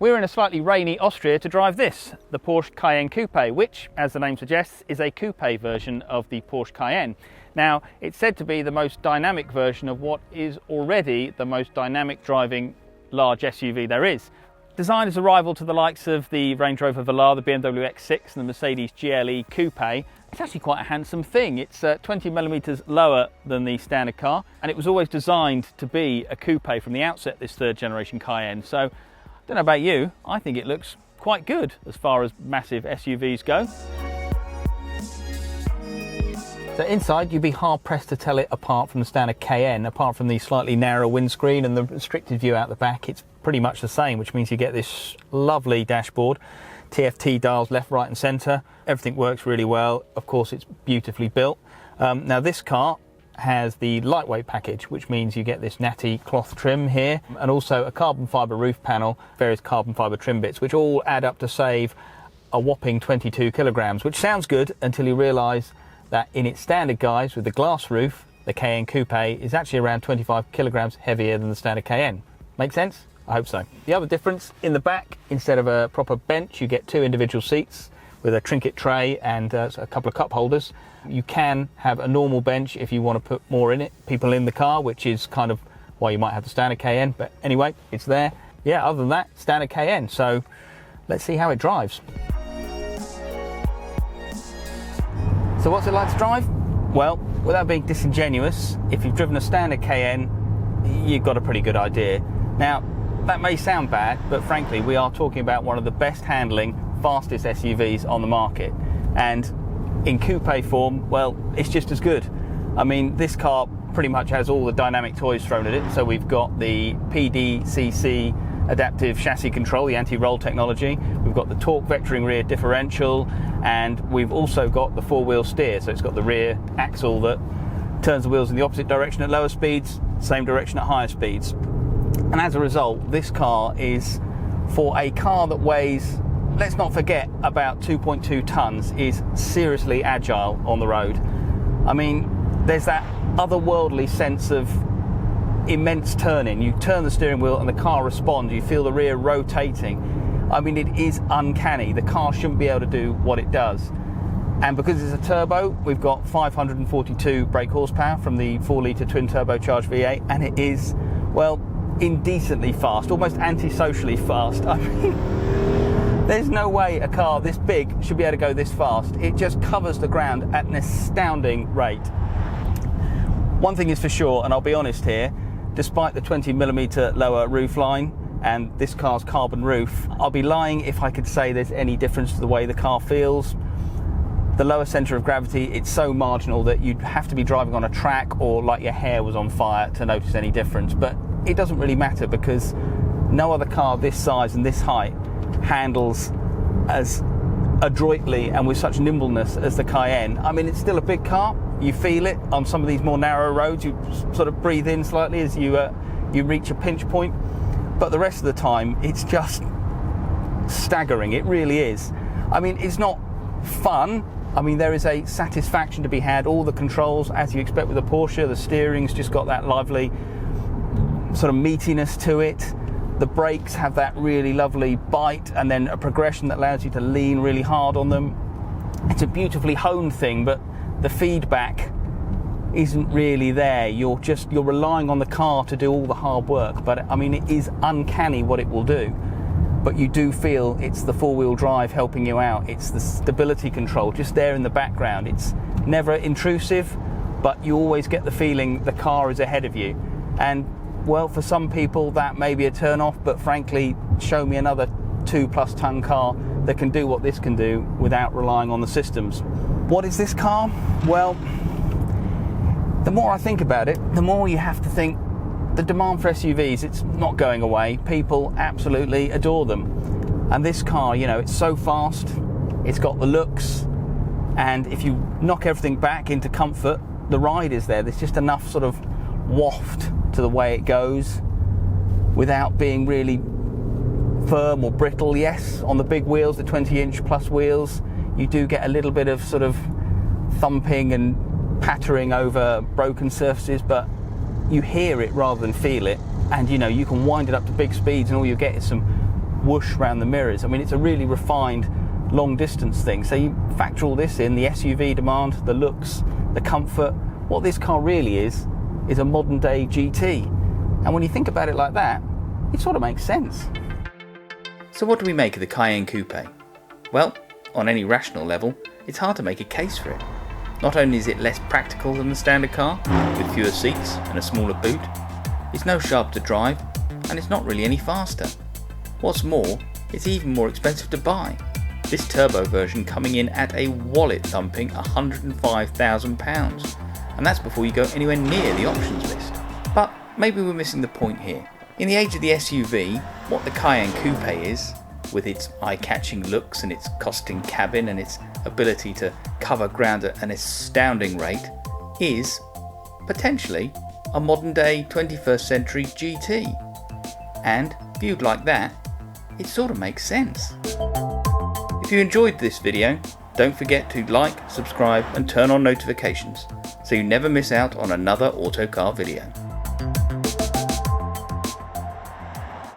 We're in a slightly rainy Austria to drive this, the Porsche Cayenne Coupe, which, as the name suggests, is a coupe version of the Porsche Cayenne. Now, it's said to be the most dynamic version of what is already the most dynamic driving large SUV there is. Designed as a rival to the likes of the Range Rover Velar, the BMW X6 and the Mercedes GLE Coupe, it's actually quite a handsome thing. It's 20mm lower than the standard car, and it was always designed to be a coupe from the outset, this third generation Cayenne. So, I don't know about you, I think it looks quite good as far as massive SUVs go. So inside, you'd be hard pressed to tell it apart from the standard Cayenne. Apart from the slightly narrow windscreen and the restricted view out the back, it's pretty much the same, which means you get this lovely dashboard, TFT dials left, right and centre. Everything works really well. Of course, it's beautifully built. Now this car has the lightweight package, which means you get this natty cloth trim here, and also a carbon fibre roof panel, various carbon fibre trim bits, which all add up to save a whopping 22 kilograms, which sounds good until you realise that in its standard guise with the glass roof, the Cayenne Coupe is actually around 25 kilograms heavier than the standard Cayenne. Make sense? I hope so. The other difference, in the back, instead of a proper bench, you get two individual seats with a trinket tray and a couple of cup holders. You can have a normal bench if you want to put more in it, people in the car, which is kind of why you might have the standard Cayenne, but anyway, it's there. Yeah, other than that, standard Cayenne, so let's see how it drives. So what's it like to drive? Well, without being disingenuous, if you've driven a standard Cayenne, you've got a pretty good idea. Now, that may sound bad, but frankly, we are talking about one of the best handling, fastest SUVs on the market. And in coupe form, well, it's just as good. I mean, this car pretty much has all the dynamic toys thrown at it. So we've got the PDCC adaptive chassis control, the anti-roll technology. We've got the torque vectoring rear differential, and we've also got the four-wheel steer. So it's got the rear axle that turns the wheels in the opposite direction at lower speeds, same direction at higher speeds. And as a result, this car is, for a car that weighs, let's not forget, about 2.2 tons, is seriously agile on the road. I mean, there's that otherworldly sense of immense turning. You turn the steering wheel and the car responds. You feel the rear rotating. I mean, it is uncanny. The car shouldn't be able to do what it does. And because it's a turbo, we've got 542 brake horsepower from the 4-litre twin turbocharged V8, and it is, well, indecently fast, almost antisocially fast. I mean, there's no way a car this big should be able to go this fast. It just covers the ground at an astounding rate. One thing is for sure, and I'll be honest here, despite the 20mm lower roof line and this car's carbon roof, I'll be lying if I could say there's any difference to the way the car feels. The lower centre of gravity, it's so marginal that you'd have to be driving on a track or like your hair was on fire to notice any difference. But it doesn't really matter because no other car this size and this height handles as adroitly and with such nimbleness as the Cayenne. I mean, it's still a big car. You feel it on some of these more narrow roads. You sort of breathe in slightly as you reach a pinch point. But the rest of the time, it's just staggering. It really is. I mean, it's not fun. I mean, there is a satisfaction to be had. All the controls, as you expect with a Porsche, the steering's just got that lively sort of meatiness to it. The brakes have that really lovely bite and then a progression that allows you to lean really hard on them. It's a beautifully honed thing, but the feedback isn't really there. You're relying on the car to do all the hard work. But I mean, it is uncanny what it will do. But you do feel it's the four-wheel drive helping you out. It's the stability control just there in the background. It's never intrusive, but you always get the feeling the car is ahead of you. And well, for some people that may be a turn off, but frankly, show me another 2+ ton car that can do what this can do without relying on the systems. What is this car? Well, the more I think about it, the more you have to think the demand for SUVs, it's not going away. People absolutely adore them. And this car, you know, it's so fast, it's got the looks, and if you knock everything back into comfort, the ride is there. There's just enough sort of waft to the way it goes without being really firm or brittle. Yes, on the big wheels, the 20-inch plus wheels, you do get a little bit of sort of thumping and pattering over broken surfaces, but you hear it rather than feel it. And you know, you can wind it up to big speeds and all you get is some whoosh around the mirrors. I mean, it's a really refined long distance thing. So you factor all this in, the SUV demand, the looks, the comfort. What this car really is a modern day GT. And when you think about it like that, it sort of makes sense. So what do we make of the Cayenne Coupe? Well, on any rational level, it's hard to make a case for it. Not only is it less practical than the standard car, with fewer seats and a smaller boot, it's no sharp to drive, and it's not really any faster. What's more, it's even more expensive to buy. This turbo version coming in at a wallet-thumping £105,000, and that's before you go anywhere near the options list. But maybe we're missing the point here. In the age of the SUV, what the Cayenne Coupe is, with its eye-catching looks and its costing cabin and its ability to cover ground at an astounding rate, is potentially a modern-day 21st century GT. And viewed like that, it sort of makes sense. If you enjoyed this video, don't forget to like, subscribe and turn on notifications so you never miss out on another Autocar video.